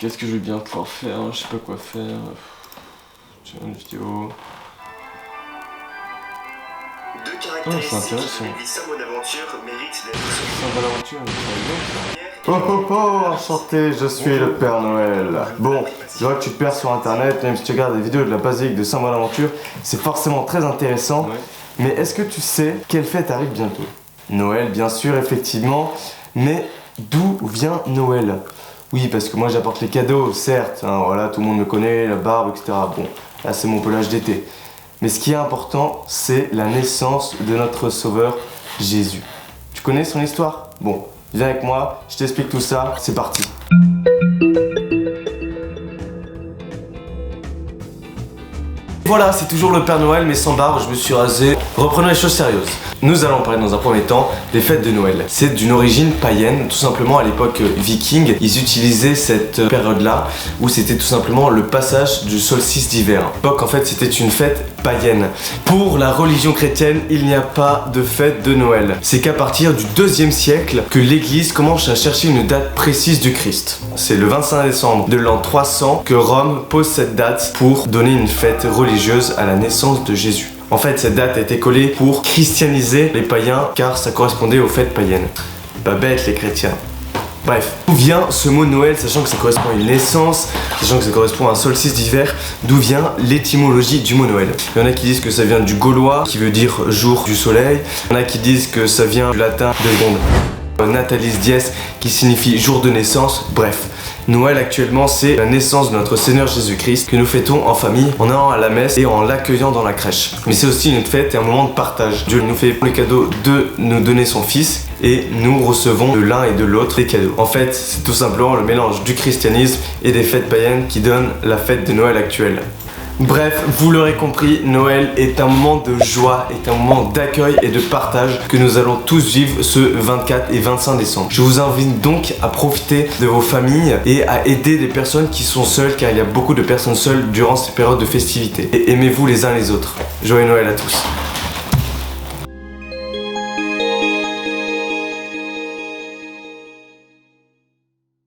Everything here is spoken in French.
Qu'est-ce que je vais bien pouvoir faire? Je sais pas quoi faire. J'ai une vidéo. Deux Oh, c'est caractéristiques intéressant. de l'église Saint-Bonaventure méritent d'être soulignées. Saint-Valentin, ça va bien. Oh oh oh, enchanté, je suis le Père Noël. Bon, je vois que tu te perds sur internet, même si tu regardes des vidéos de la basilique de Saint-Bonaventure, c'est forcément très intéressant. Ouais. Mais est-ce que tu sais quelle fête arrive bientôt? Noël, bien sûr, effectivement, mais d'où vient Noël? Oui, parce que moi j'apporte les cadeaux, certes, hein, voilà, tout le monde me connaît, la barbe, etc. Bon, là c'est mon pelage d'été. Mais ce qui est important, c'est la naissance de notre Sauveur Jésus. Tu connais son histoire? Bon, viens avec moi, je t'explique tout ça, c'est parti. Voilà, c'est toujours le Père Noël, mais sans barbe, je me suis rasé. Reprenons les choses sérieuses. Nous allons parler dans un premier temps des fêtes de Noël. C'est d'une origine païenne, tout simplement à l'époque viking, ils utilisaient cette période-là où c'était tout simplement le passage du solstice d'hiver. À l'époque, en fait, c'était une fête païenne. Pour la religion chrétienne, il n'y a pas de fête de Noël. C'est qu'à partir du 2e siècle que l'Église commence à chercher une date précise du Christ. C'est le 25 décembre de l'an 300 que Rome pose cette date pour donner une fête religieuse à la naissance de Jésus. En fait, cette date a été collée pour christianiser les païens car ça correspondait aux fêtes païennes. Pas bête les chrétiens. Bref, d'où vient ce mot Noël, sachant que ça correspond à une naissance, sachant que ça correspond à un solstice d'hiver, d'où vient l'étymologie du mot Noël? Il y en a qui disent que ça vient du gaulois, qui veut dire jour du soleil. Il y en a qui disent que ça vient du latin Natalis Dies, qui signifie jour de naissance. Bref, Noël actuellement c'est la naissance de notre Seigneur Jésus-Christ que nous fêtons en famille, en allant à la messe et en l'accueillant dans la crèche. Mais c'est aussi une fête et un moment de partage. Dieu nous fait le cadeau de nous donner son Fils et nous recevons de l'un et de l'autre des cadeaux. En fait, c'est tout simplement le mélange du christianisme et des fêtes païennes qui donne la fête de Noël actuelle. Bref, vous l'aurez compris, Noël est un moment de joie, est un moment d'accueil et de partage que nous allons tous vivre ce 24 et 25 décembre. Je vous invite donc à profiter de vos familles et à aider des personnes qui sont seules car il y a beaucoup de personnes seules durant ces périodes de festivités. Et aimez-vous les uns les autres. Joyeux Noël à tous.